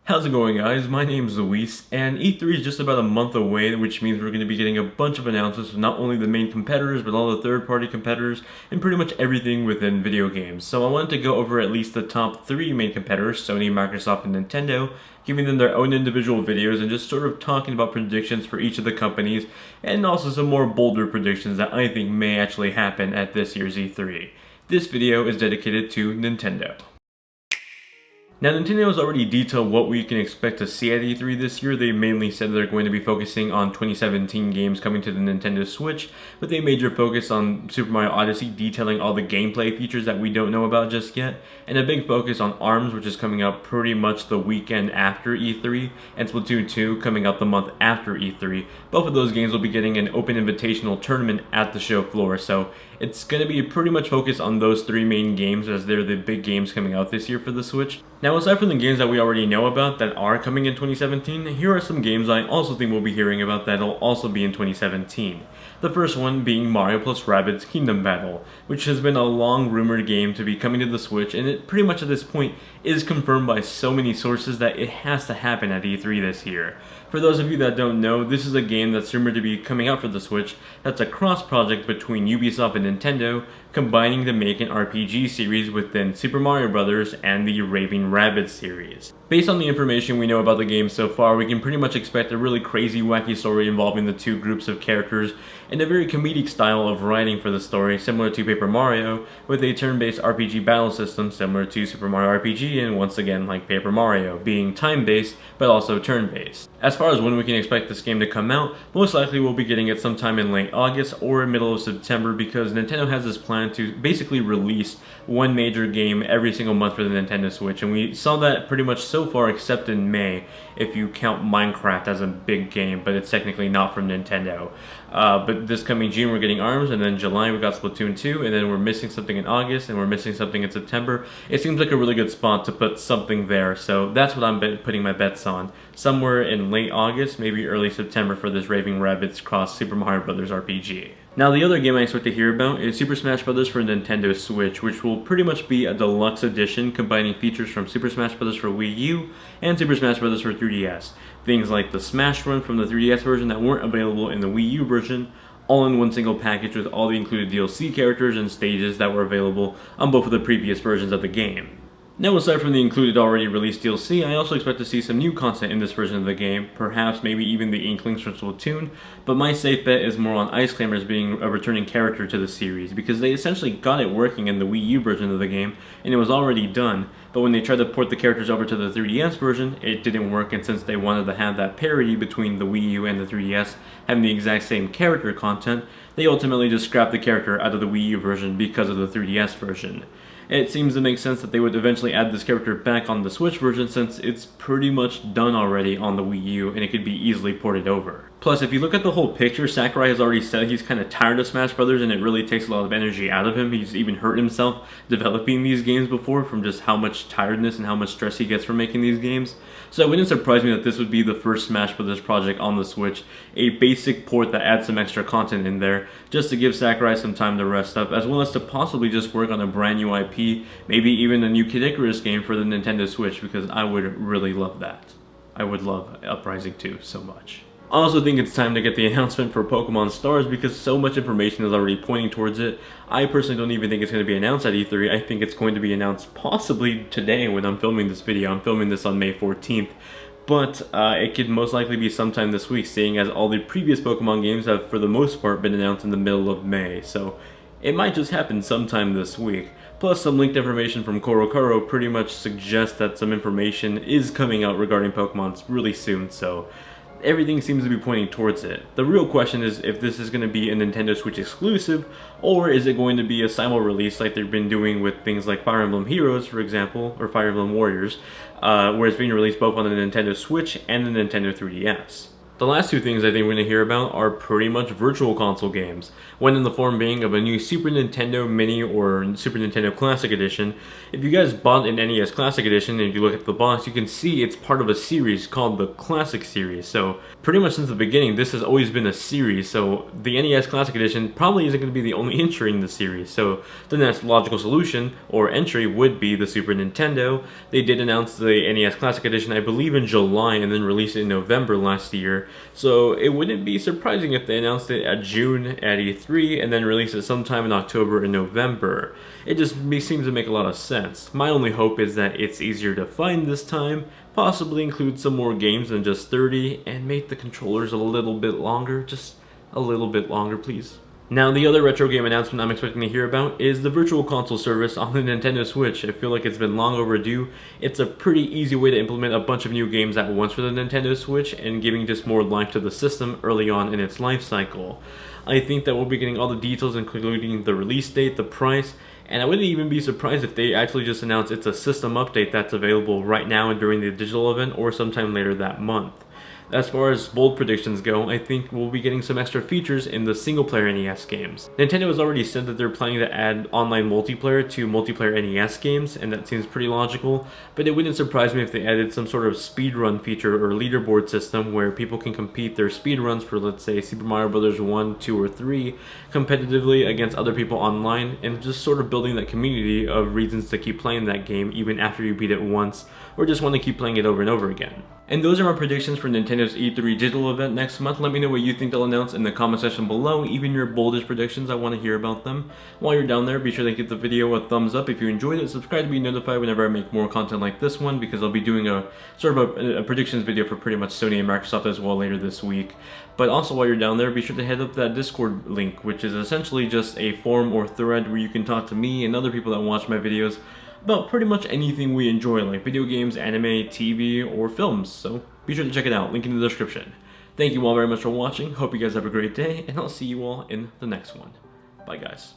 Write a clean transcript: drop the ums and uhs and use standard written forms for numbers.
How's it going, guys? My name's Luis, and E3 is just about a month away, which means we're going to be getting a bunch of announcements of not only the main competitors, but all the third-party competitors, and pretty much everything within video games. So I wanted to go over at least the top 3 main competitors, Sony, Microsoft, and Nintendo, giving them their own individual videos and just sort of talking about predictions for each of the companies, and also some more bolder predictions that I think may actually happen at this year's E3. This video is dedicated to Nintendo. Now, Nintendo has already detailed what we can expect to see at E3 this year. They mainly said they're going to be focusing on 2017 games coming to the Nintendo Switch, with a major focus on Super Mario Odyssey, detailing all the gameplay features that we don't know about just yet, and a big focus on ARMS, which is coming out pretty much the weekend after E3, and Splatoon 2 coming out the month after E3. Both of those games will be getting an open invitational tournament at the show floor, so it's going to be pretty much focused on those 3 main games as they're the big games coming out this year for the Switch. Now, aside from the games that we already know about that are coming in 2017, here are some games I also think we'll be hearing about that'll also be in 2017. The first one being Mario + Rabbids Kingdom Battle, which has been a long rumored game to be coming to the Switch, and it pretty much at this point is confirmed by so many sources that it has to happen at E3 this year. For those of you that don't know, this is a game that's rumored to be coming out for the Switch that's a cross-project between Ubisoft and Nintendo, combining to make an RPG series within Super Mario Bros. And the Raving Rabbids series. Based on the information we know about the game so far, we can pretty much expect a really crazy, wacky story involving the 2 groups of characters, and a very comedic style of writing for the story, similar to Paper Mario, with a turn-based RPG battle system similar to Super Mario RPG, and once again like Paper Mario, being time-based, but also turn-based. As far as when we can expect this game to come out, most likely we'll be getting it sometime in late August or middle of September, because Nintendo has this plan to basically release one major game every single month for the Nintendo Switch, and we saw that pretty much so far except in May, if you count Minecraft as a big game, but it's technically not from Nintendo. But this coming June we're getting ARMS, and then July we got Splatoon 2, and then we're missing something in August, and we're missing something in September. It seems like a really good spot to put something there, so that's what I'm putting my bets on. Somewhere in late August, maybe early September for this Raving Rabbids cross Super Mario Bros. RPG. Now, the other game I expect to hear about is Super Smash Bros. For Nintendo Switch, which will pretty much be a deluxe edition combining features from Super Smash Bros. For Wii U and Super Smash Bros. For 3DS. Things like the Smash Run from the 3DS version that weren't available in the Wii U version, all in one single package with all the included DLC characters and stages that were available on both of the previous versions of the game. Now, aside from the included already released DLC, I also expect to see some new content in this version of the game, perhaps maybe even the Inklings from Splatoon, but my safe bet is more on Ice Climbers being a returning character to the series, because they essentially got it working in the Wii U version of the game, and it was already done, but when they tried to port the characters over to the 3DS version, it didn't work, and since they wanted to have that parity between the Wii U and the 3DS having the exact same character content, they ultimately just scrapped the character out of the Wii U version because of the 3DS version. It seems to make sense that they would eventually add this character back on the Switch version, since it's pretty much done already on the Wii U and it could be easily ported over. Plus, if you look at the whole picture, Sakurai has already said he's kind of tired of Smash Brothers, and it really takes a lot of energy out of him. He's even hurt himself developing these games before from just how much tiredness and how much stress he gets from making these games. So it wouldn't surprise me that this would be the first Smash Brothers project on the Switch, a basic port that adds some extra content in there, just to give Sakurai some time to rest up, as well as to possibly just work on a brand new IP, maybe even a new Kid Icarus game for the Nintendo Switch, because I would really love that. I would love Uprising 2 so much. I also think it's time to get the announcement for Pokemon Stars, because so much information is already pointing towards it. I personally don't even think it's going to be announced at E3. I think it's going to be announced possibly today when I'm filming this video. I'm filming this on May 14th. But it could most likely be sometime this week, seeing as all the previous Pokemon games have for the most part been announced in the middle of May. So it might just happen sometime this week. Plus, some leaked information from Korokoro pretty much suggests that some information is coming out regarding Pokemon really soon, so everything seems to be pointing towards it. The real question is if this is going to be a Nintendo Switch exclusive, or is it going to be a simul release like they've been doing with things like Fire Emblem Heroes, for example, or Fire Emblem Warriors, where it's being released both on the Nintendo Switch and the Nintendo 3DS. The last two things I think we're going to hear about are pretty much virtual console games, one in the form being of a new Super Nintendo Mini or Super Nintendo Classic Edition. If you guys bought an NES Classic Edition and if you look at the box, you can see it's part of a series called the Classic Series. So pretty much since the beginning, this has always been a series, so the NES Classic Edition probably isn't going to be the only entry in the series. So the next logical solution or entry would be the Super Nintendo. They did announce the NES Classic Edition, I believe in July, and then released it in November last year. So it wouldn't be surprising if they announced it at June at E3 and then released it sometime in October and November. It just seems to make a lot of sense. My only hope is that it's easier to find this time, possibly include some more games than just 30, and make the controllers a little bit longer, just a little bit longer please. Now, the other retro game announcement I'm expecting to hear about is the Virtual Console service on the Nintendo Switch. I feel like it's been long overdue. It's a pretty easy way to implement a bunch of new games at once for the Nintendo Switch and giving just more life to the system early on in its life cycle. I think that we'll be getting all the details, including the release date, the price, and I wouldn't even be surprised if they actually just announced it's a system update that's available right now and during the digital event or sometime later that month. As far as bold predictions go, I think we'll be getting some extra features in the single-player NES games. Nintendo has already said that they're planning to add online multiplayer to multiplayer NES games, and that seems pretty logical, but it wouldn't surprise me if they added some sort of speedrun feature or leaderboard system where people can compete their speedruns for, let's say, Super Mario Bros. 1, 2, or 3 competitively against other people online, and just sort of building that community of reasons to keep playing that game even after you beat it once, or just want to keep playing it over and over again. And those are my predictions for Nintendo's E3 digital event next month. Let me know what you think they'll announce in the comment section below, even your boldest predictions. I want to hear about them. While you're down there, be sure to give the video a thumbs up if you enjoyed it. Subscribe to be notified whenever I make more content like this one, because I'll be doing a sort of a predictions video for pretty much Sony and Microsoft as well later this week. But also while you're down there, be sure to head up that Discord link, which is essentially just a forum or thread where you can talk to me and other people that watch my videos about pretty much anything we enjoy, like video games, anime, TV, or films. So be sure to check it out, link in the description. Thank you all very much for watching, hope you guys have a great day, and I'll see you all in the next one. Bye guys.